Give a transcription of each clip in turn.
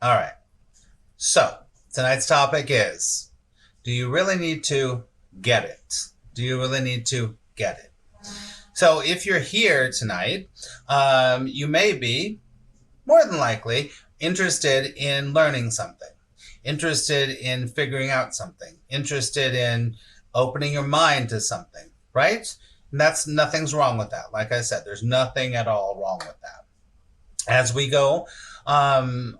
All right. So tonight's topic is, do you really need to get it? Do you really need to get it? So if you're here tonight, you may be, more than likely, interested in learning something, interested in figuring out something, interested in opening your mind to something, right? And nothing's wrong with that. Like I said, there's nothing at all wrong with that. As we go on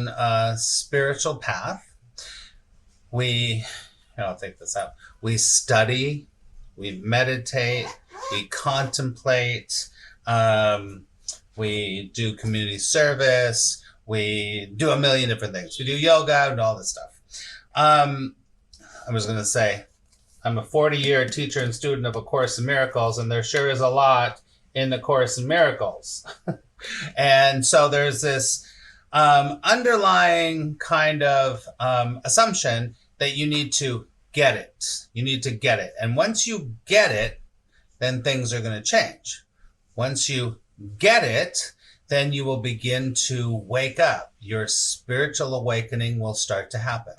a spiritual path, I'll take this out. We study, we meditate, we contemplate, we do community service, we do a million different things. We do yoga and all this stuff. I was going to say, I'm a 40-year teacher and student of A Course in Miracles, and there sure is a lot in the Course in Miracles. And so there's this underlying kind of assumption that you need to get it. You need to get it. And once you get it, then things are going to change. Once you get it, then you will begin to wake up. Your spiritual awakening will start to happen.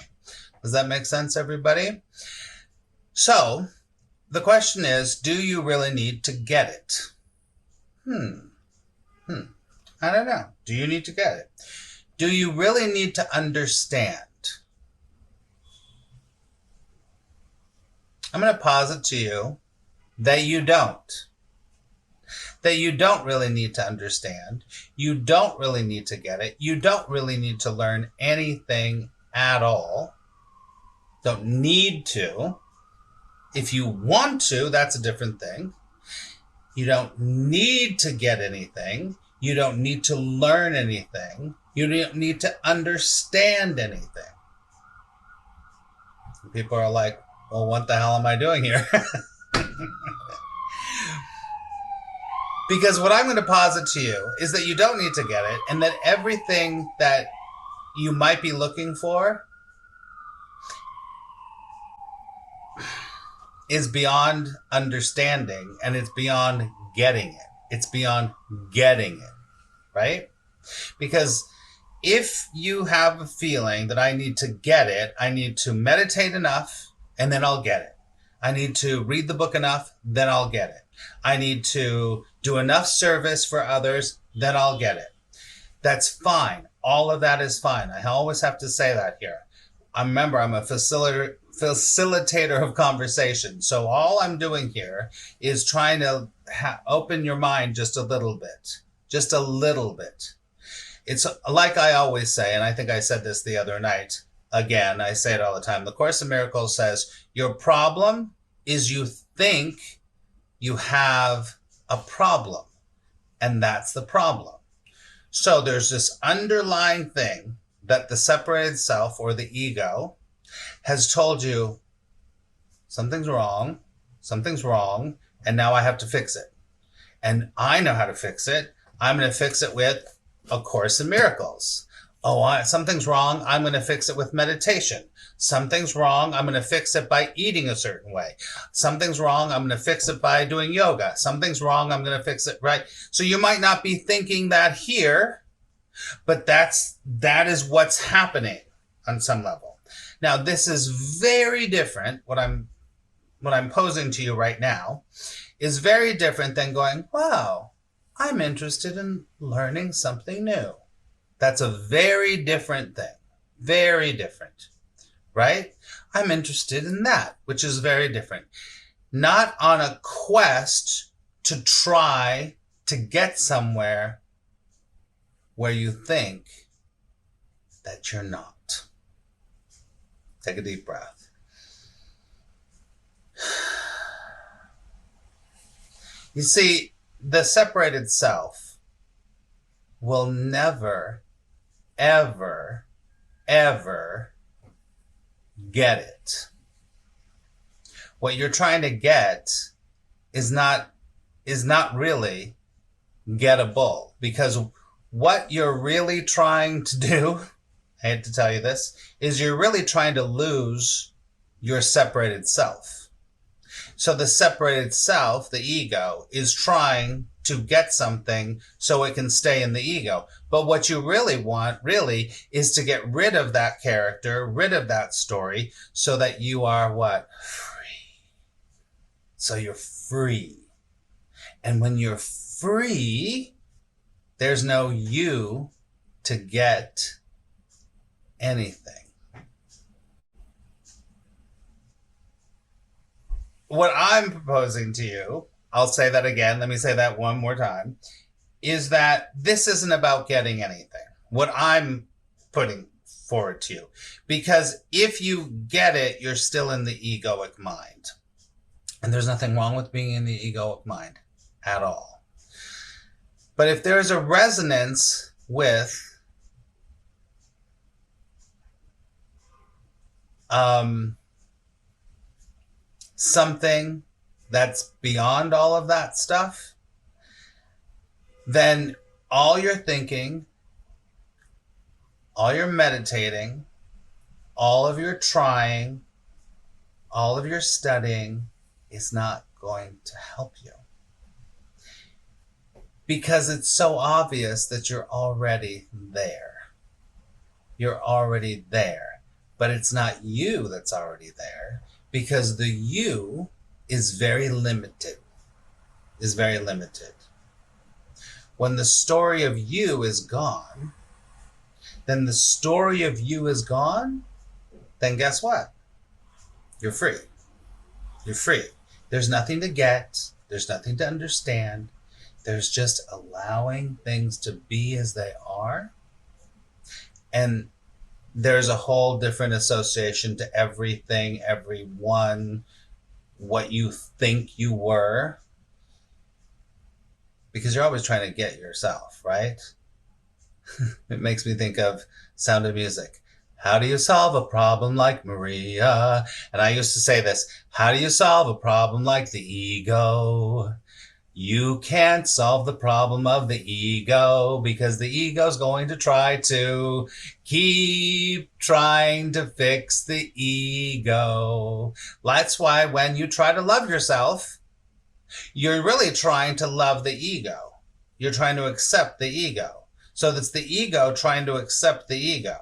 Does that make sense, everybody? So the question is, do you really need to get it? I don't know. Do you need to get it? Do you really need to understand? I'm going to posit to you that you don't. That you don't really need to understand. You don't really need to get it. You don't really need to learn anything at all. Don't need to. If you want to, that's a different thing. You don't need to get anything. You don't need to learn anything. You don't need to understand anything. People are like, well, what the hell am I doing here? Because what I'm going to posit to you is that you don't need to get it, and that everything that you might be looking for is beyond understanding, and it's beyond getting it. It's beyond getting it, right? Because if you have a feeling that I need to get it, I need to meditate enough, and then I'll get it. I need to read the book enough, then I'll get it. I need to do enough service for others, then I'll get it. That's fine. All of that is fine. I always have to say that here. Remember, I'm a facilitator of conversation. So all I'm doing here is trying to open your mind just a little bit. Just a little bit. It's like I always say, and I think I said this the other night. Again, I say it all the time. The Course in Miracles says, your problem is you think you have a problem, and that's the problem. So there's this underlying thing that the separated self or the ego has told you, something's wrong, and now I have to fix it. And I know how to fix it. I'm going to fix it with A Course in Miracles. Something's wrong, I'm going to fix it with meditation. Something's wrong, I'm going to fix it by eating a certain way. Something's wrong, I'm going to fix it by doing yoga. Something's wrong, I'm going to fix it, right? So you might not be thinking that here, but that is what's happening on some level. Now, this is very different. What I'm posing to you right now is very different than going, wow, I'm interested in learning something new. That's a very different thing. Very different, right? I'm interested in that, which is very different. Not on a quest to try to get somewhere where you think that you're not. Take a deep breath. You see, the separated self will never, ever, ever get it. What you're trying to get is not really gettable, because what you're really trying to do, I hate to tell you this, is you're really trying to lose your separated self. So the separated self, the ego, is trying to get something so it can stay in the ego. But what you really want, really, is to get rid of that character, rid of that story, so that you are what? Free. So you're free. And when you're free, there's no you to get anything. What I'm proposing to you, I'll say that again, let me say that one more time, is that this isn't about getting anything. What I'm putting forward to you. Because if you get it, you're still in the egoic mind. And there's nothing wrong with being in the egoic mind at all. But if there's a resonance with something that's beyond all of that stuff, then all your thinking, all your meditating, all of your trying, all of your studying is not going to help you. Because it's so obvious that you're already there. You're already there. But it's not you that's already there. Because the you is very limited. Is very limited. When the story of you is gone, then the story of you is gone, then guess what? You're free. You're free. There's nothing to get. There's nothing to understand. There's just allowing things to be as they are. And there's a whole different association to everything, everyone, what you think you were. Because you're always trying to get yourself, right? It makes me think of Sound of Music. How do you solve a problem like Maria? And I used to say this. How do you solve a problem like the ego? You can't solve the problem of the ego because the ego's going to try to keep trying to fix the ego. That's why when you try to love yourself, you're really trying to love the ego. You're trying to accept the ego. So that's the ego trying to accept the ego.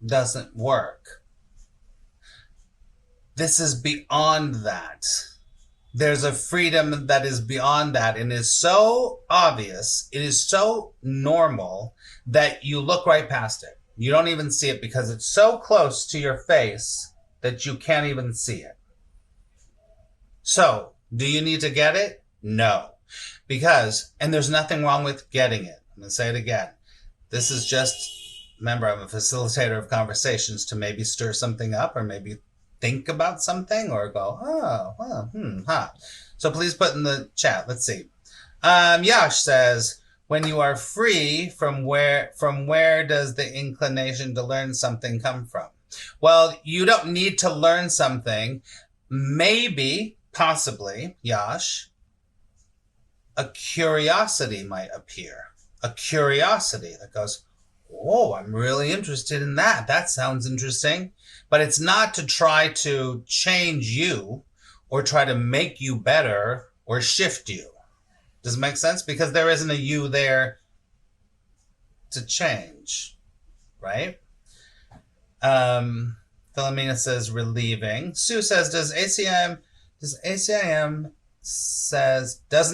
Doesn't work. This is beyond that. There's a freedom that is beyond that and is so obvious, it is so normal that you look right past it. You don't even see it because it's so close to your face that you can't even see it. So, do you need to get it? No. Because, and there's nothing wrong with getting it. I'm going to say it again. This is just, remember, I'm a facilitator of conversations to maybe stir something up or maybe think about something or go, oh, well, So please put in the chat. Let's see. Yash says, when you are free, from where does the inclination to learn something come from? Well, you don't need to learn something. Maybe, possibly, Yash, a curiosity might appear. A curiosity that goes, oh, I'm really interested in that. That sounds interesting. But it's not to try to change you or try to make you better or shift you. Does it make sense? Because there isn't a you there to change, right? Philomena says relieving. Sue says, doesn't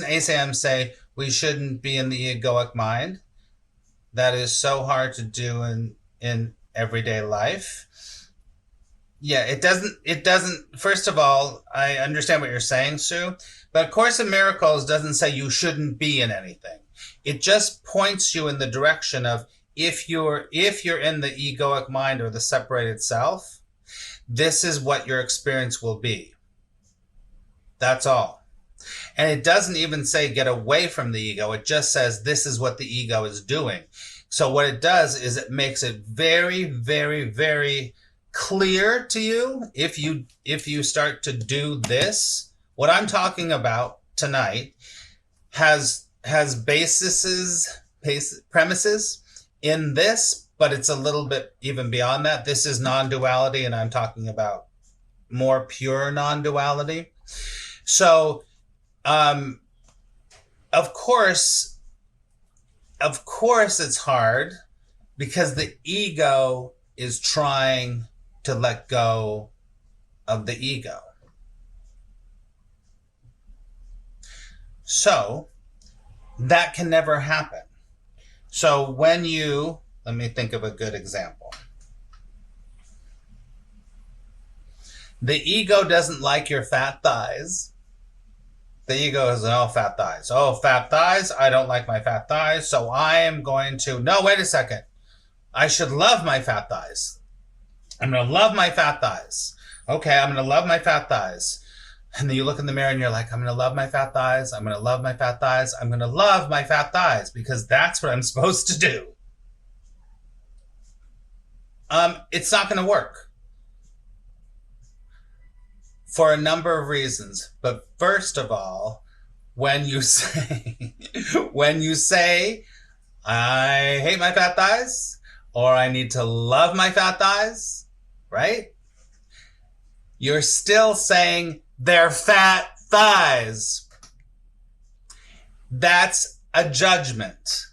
ACIM say we shouldn't be in the egoic mind? That is so hard to do in everyday life. Yeah, it doesn't, first of all, I understand what you're saying, Sue, but A Course in Miracles doesn't say you shouldn't be in anything. It just points you in the direction of if you're in the egoic mind or the separated self, this is what your experience will be. That's all. And it doesn't even say get away from the ego. It just says this is what the ego is doing. So what it does is it makes it very, very, very clear to you if you start to do this. What I'm talking about tonight has premises in this, but it's a little bit even beyond that. This is non-duality, and I'm talking about more pure non-duality. So, of course, it's hard because the ego is trying to let go of the ego. So that can never happen. So when you, let me think of a good example. The ego doesn't like your fat thighs. The ego is, oh, fat thighs. Oh, fat thighs. I don't like my fat thighs. So I am going to, no, wait a second. I should love my fat thighs. I'm going to love my fat thighs. Okay, I'm going to love my fat thighs. And then you look in the mirror and you're like, I'm going to love my fat thighs. I'm going to love my fat thighs. I'm going to love my fat thighs because that's what I'm supposed to do. It's not going to work for a number of reasons. But first of all, when you say, I hate my fat thighs, or I need to love my fat thighs, right? You're still saying they're fat thighs. That's a judgment,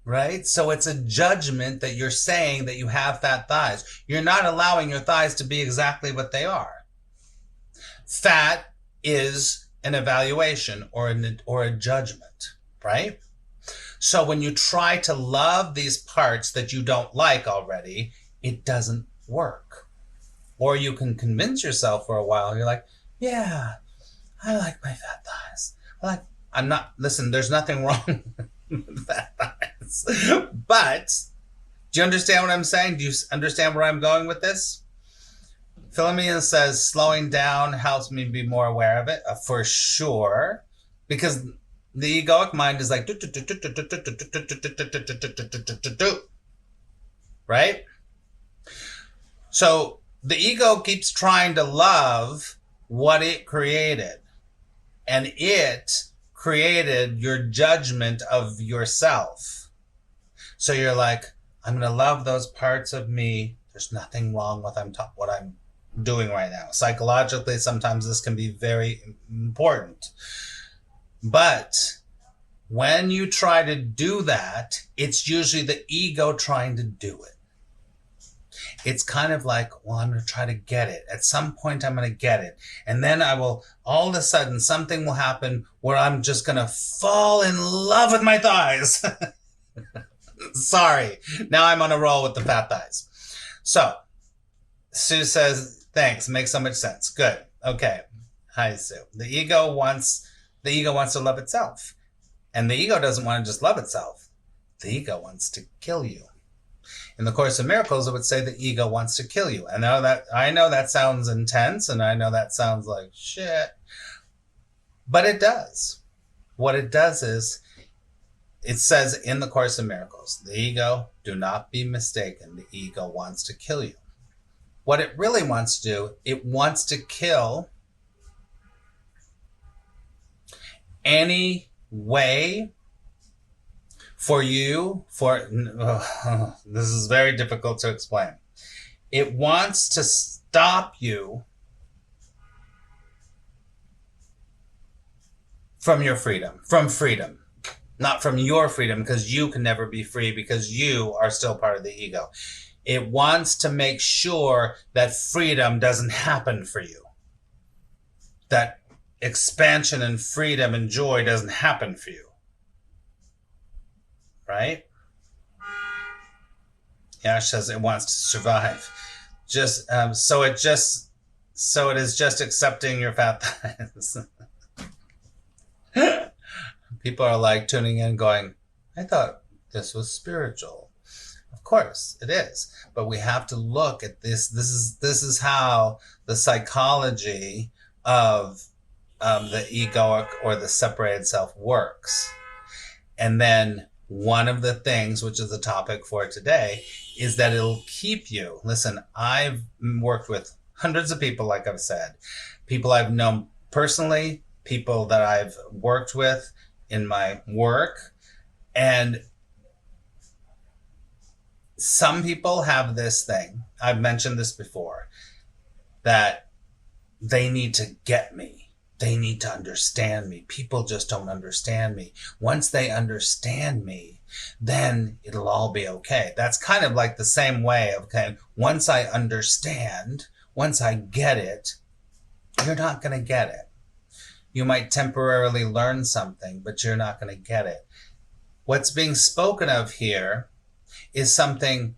right? So it's a judgment that you're saying that you have fat thighs. You're not allowing your thighs to be exactly what they are. Fat is an evaluation or a judgment, right? So when you try to love these parts that you don't like already, it doesn't work. Or you can convince yourself for a while, you're like, yeah, I like my fat thighs. Listen, there's nothing wrong with fat thighs. But do you understand what I'm saying? Do you understand where I'm going with this? Philomena says, slowing down helps me be more aware of it. For sure. Because the egoic mind is like, right? So the ego keeps trying to love what it created. And it created your judgment of yourself. So you're like, I'm going to love those parts of me. There's nothing wrong with what I'm doing right now. Psychologically, sometimes this can be very important. But when you try to do that, it's usually the ego trying to do it. It's kind of like, well, I'm going to try to get it. At some point, I'm going to get it. And then all of a sudden, something will happen where I'm just going to fall in love with my thighs. Sorry. Now I'm on a roll with the fat thighs. So Sue says, thanks. Makes so much sense. Good. Okay. Hi, Sue. The ego wants to love itself. And the ego doesn't want to just love itself. The ego wants to kill you. In the Course in Miracles, it would say the ego wants to kill you. And I know that sounds intense, and I know that sounds like shit. But it does. What it does is, it says in the Course in Miracles, the ego, do not be mistaken, the ego wants to kill you. What it really wants to do, it wants to kill any way for you, this is very difficult to explain. It wants to stop you from your freedom, not from your freedom, because you can never be free because you are still part of the ego. It wants to make sure that freedom doesn't happen for you. That expansion and freedom and joy doesn't happen for you. Right? Yash says it wants to survive. So it is just accepting your fat thighs. People are like tuning in going, I thought this was spiritual. Of course it is, but we have to look at this. This is how the psychology of the egoic or the separated self works. And then one of the things, which is the topic for today, is that it'll keep you. Listen, I've worked with hundreds of people, like I've said, people I've known personally, people that I've worked with in my work. And some people have this thing, I've mentioned this before, that they need to get me. They need to understand me. People just don't understand me. Once they understand me, then it'll all be okay. That's kind of like the same way of, okay, once I understand, once I get it, you're not going to get it. You might temporarily learn something, but you're not going to get it. What's being spoken of here is something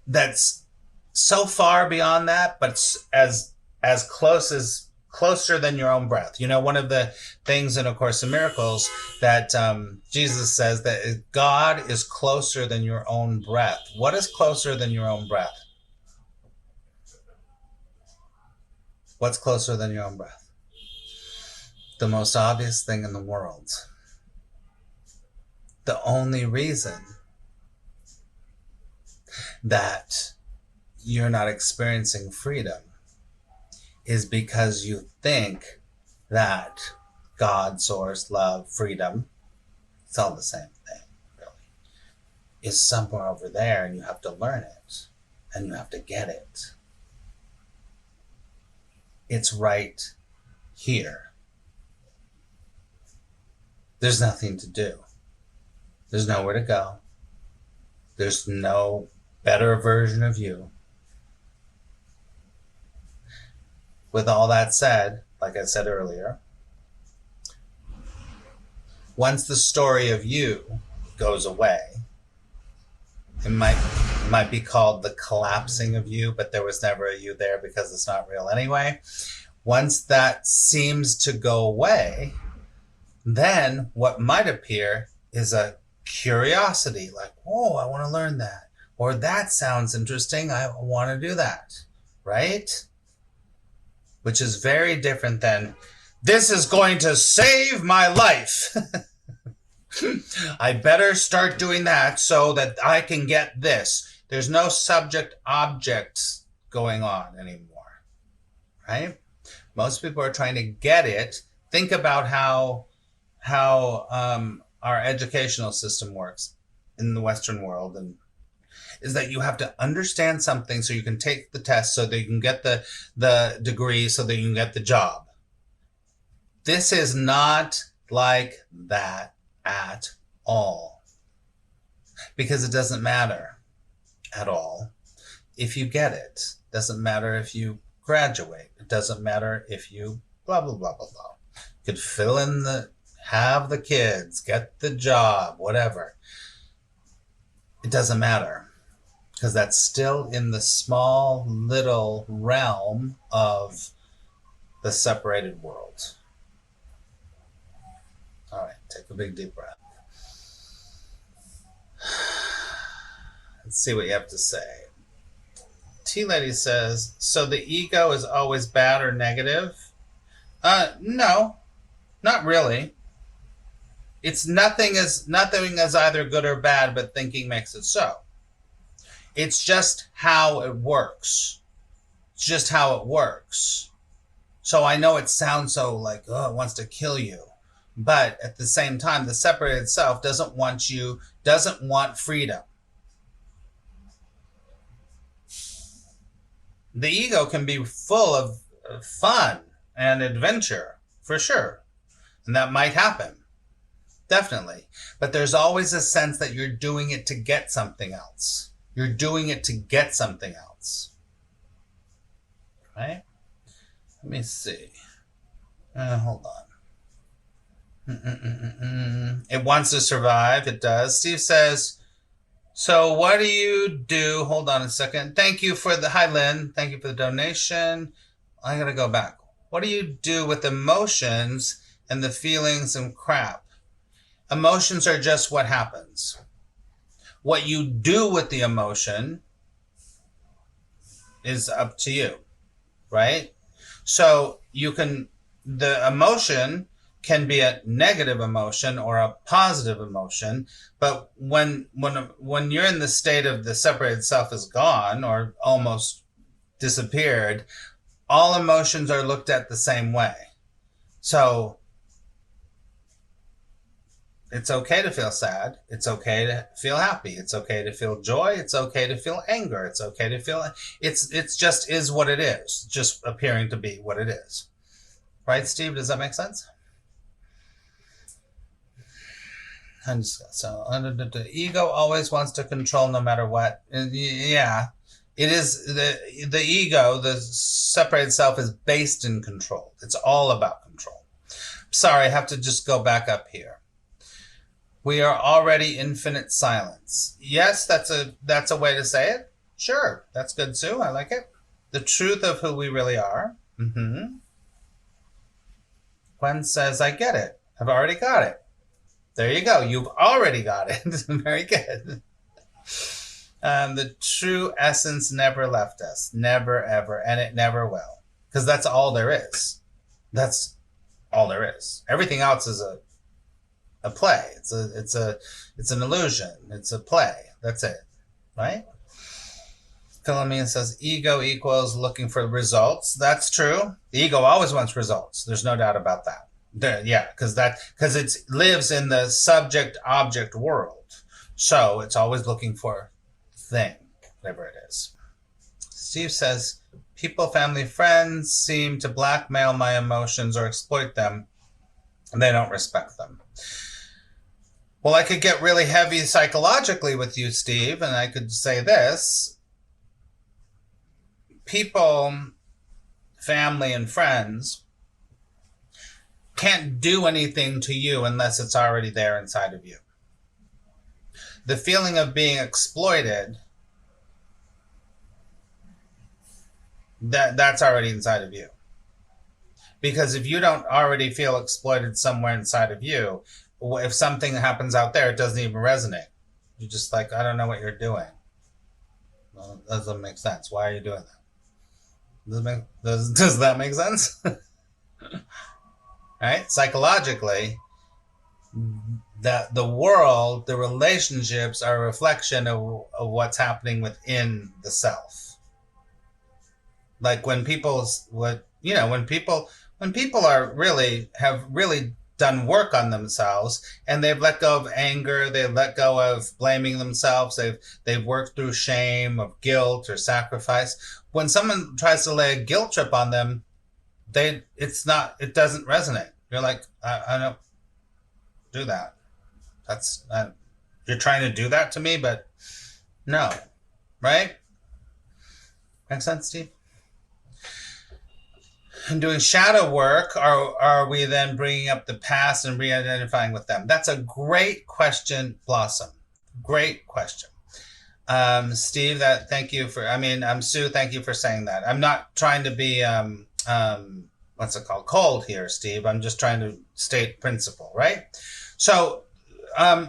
that's so far beyond that, but as closer than your own breath. You know, one of the things in A Course in Miracles that Jesus says that God is closer than your own breath. What is closer than your own breath? What's closer than your own breath? The most obvious thing in the world. The only reason that you're not experiencing freedom is because you think that God, source, love, freedom, it's all the same thing, really, is somewhere over there, and you have to learn it and you have to get it. It's right here. There's nothing to do. There's nowhere to go. There's no better version of you. With all that said, like I said earlier, once the story of you goes away, it might be called the collapsing of you, but there was never a you there because it's not real anyway. Once that seems to go away, then what might appear is a curiosity, like, oh, I want to learn that. Or that sounds interesting, I want to do that, right? Which is very different than, this is going to save my life. I better start doing that so that I can get this. There's no subject-object going on anymore, right? Most people are trying to get it. Think about how our educational system works in the Western world, and is that you have to understand something so you can take the test, so that you can get the degree, so that you can get the job. This is not like that at all, because it doesn't matter at all if you get it. It doesn't matter if you graduate. It doesn't matter if you blah, blah, blah, blah, blah. You could have the kids, get the job, whatever. It doesn't matter, because that's still in the small little realm of the separated world. All right, take a big deep breath. Let's see what you have to say. Tea Lady says, so the ego is always bad or negative? No, not really. It's nothing is either good or bad, but thinking makes it so. It's just how it works. It's just how it works. So I know it sounds so like, oh, it wants to kill you. But at the same time, the separated self doesn't want freedom. The ego can be full of fun and adventure, for sure. And that might happen. Definitely. But there's always a sense that you're doing it to get something else. You're doing it to get something else. Right? Let me see. Hold on. It wants to survive. It does. Steve says, so what do you do? Hold on a second. Thank you for the, hi Lynn. Thank you for the donation. I gotta go back. What do you do with emotions and the feelings and crap? Emotions are just what happens. What you do with the emotion is up to you, right? So the emotion can be a negative emotion or a positive emotion, but when you're in the state of the separated self is gone or almost disappeared, all emotions are looked at the same way. So It's okay to feel sad. It's okay to feel happy. It's okay to feel joy. It's okay to feel anger. It's okay to feel, it's just is what it is, just appearing to be what it is. Right, Steve? Does that make sense? And so the ego always wants to control no matter what. Yeah, it is the ego, the separated self, is based in control. It's all about control. Sorry, I have to just go back up here. We are already infinite silence. Yes, that's a way to say it. Sure, that's good, Sue. I like it. The truth of who we really are. Gwen says, I get it. I've already got it. There you go. You've already got it. Very good. The true essence never left us. Never, ever. And it never will. Because that's all there is. That's all there is. Everything else is a play. It's an illusion. It's a play. That's it. Right? Philomene says, ego equals looking for results. That's true. The ego always wants results. There's no doubt about that. Yeah, because it lives in the subject-object world. So it's always looking for thing, whatever it is. Steve says, people, family, friends seem to blackmail my emotions or exploit them, and they don't respect them. Well, I could get really heavy psychologically with you, Steve, and I could say this. People, family, and friends can't do anything to you unless it's already there inside of you. The feeling of being exploited, that's already inside of you. Because if you don't already feel exploited somewhere inside of you, if something happens out there, it doesn't even resonate. You're just like, I don't know what you're doing. Well, it doesn't make sense. Why are you doing that? Does that make sense? Right? Psychologically, that the world, the relationships are a reflection of what's happening within the self. Like when people are have really done work on themselves and they've let go of anger, they've let go of blaming themselves, they've worked through shame of guilt or sacrifice. When someone tries to lay a guilt trip on them, it doesn't resonate. You're like, I don't do that. You're trying to do that to me, but no, right? Make sense, Steve? And doing shadow work, are we then bringing up the past and re-identifying with them? That's a great question, Blossom. Great question. Steve, thank you for, Sue, thank you for saying that. I'm not trying to be, what's it called? Cold here, Steve. I'm just trying to state principle, right? So,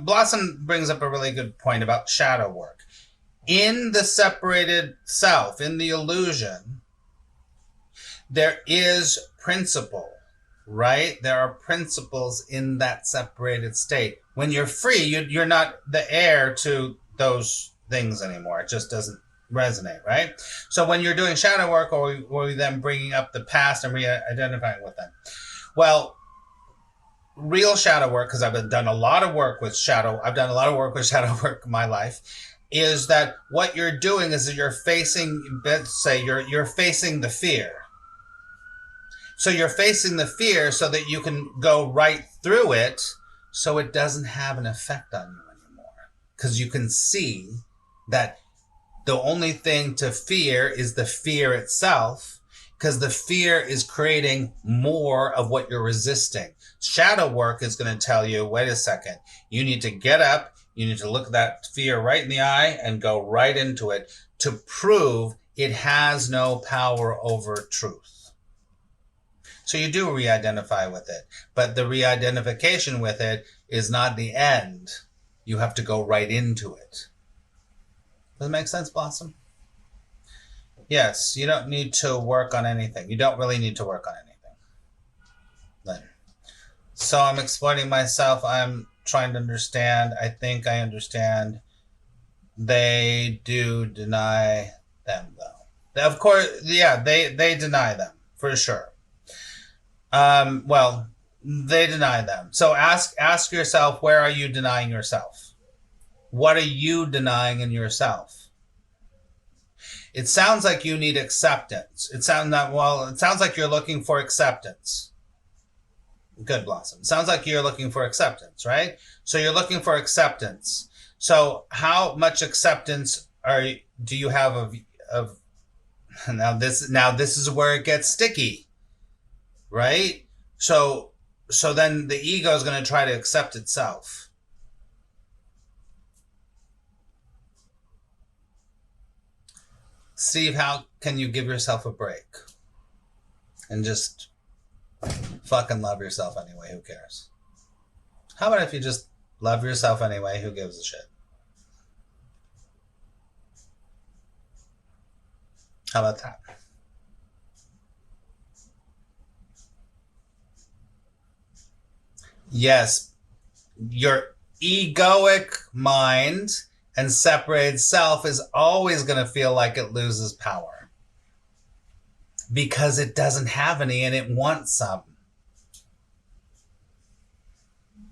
Blossom brings up a really good point about shadow work. In the separated self, in the illusion, there is principle, right? There are principles in that separated state. When you're free, you're not the heir to those things anymore. It just doesn't resonate, right? So when you're doing shadow work, or we then bringing up the past and re-identifying with them. Well, real shadow work, because I've done a lot of work with shadow work in my life, is that what you're doing is that you're facing, let's say you're facing the fear. So you're facing the fear so that you can go right through it, so it doesn't have an effect on you anymore. Because you can see that the only thing to fear is the fear itself, because the fear is creating more of what you're resisting. Shadow work is going to tell you, wait a second, you need to get up, you need to look that fear right in the eye and go right into it to prove it has no power over truth. So you do re-identify with it, but the re-identification with it is not the end. You have to go right into it. Does it make sense, Blossom? Yes, you don't need to work on anything. You don't really need to work on anything. Then. So I'm exploiting myself. I'm trying to understand. I think I understand. They do deny them, though. Of course, yeah, they deny them, for sure. Well, They deny them. So ask yourself, where are you denying yourself? What are you denying in yourself? It sounds like you need acceptance. It sounds like you're looking for acceptance. Good, Blossom. It sounds like you're looking for acceptance, right? So you're looking for acceptance. So how much acceptance do you have of now this is where it gets sticky, right? So then the ego is going to try to accept itself. Steve, how can you give yourself a break and just fucking love yourself anyway? Who cares? How about if you just love yourself anyway? Who gives a shit? How about that? Yes, your egoic mind and separated self is always going to feel like it loses power because it doesn't have any and it wants some.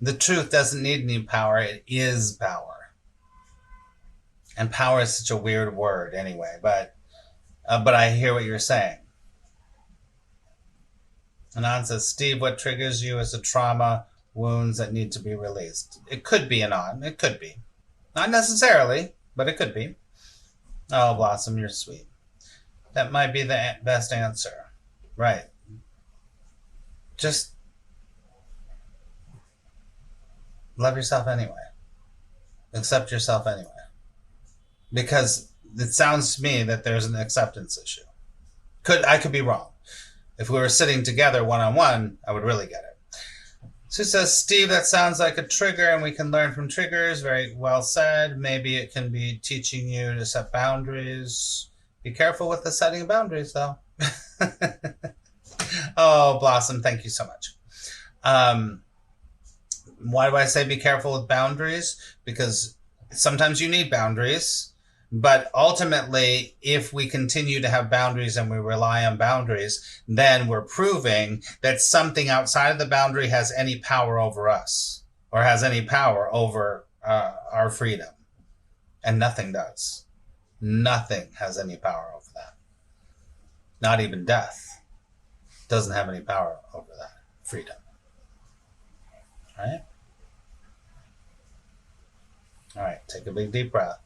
The truth doesn't need any power. It is power. And power is such a weird word anyway, but I hear what you're saying. Anon says, Steve, what triggers you is a trauma, wounds that need to be released. It could be, Anon. It could be. Not necessarily, but it could be. Oh, Blossom, you're sweet. That might be the best answer. Right. Just love yourself anyway. Accept yourself anyway. Because it sounds to me that there's an acceptance issue. I could be wrong. If we were sitting together one-on-one, I would really get it. Sue says, Steve, that sounds like a trigger and we can learn from triggers. Very well said. Maybe it can be teaching you to set boundaries. Be careful with the setting of boundaries, though. Oh, Blossom, thank you so much. Why do I say be careful with boundaries? Because sometimes you need boundaries. But ultimately, if we continue to have boundaries and we rely on boundaries, then we're proving that something outside of the boundary has any power over us or has any power over our freedom. And nothing does. Nothing has any power over that. Not even death doesn't have any power over that freedom. All right? All right, take a big deep breath.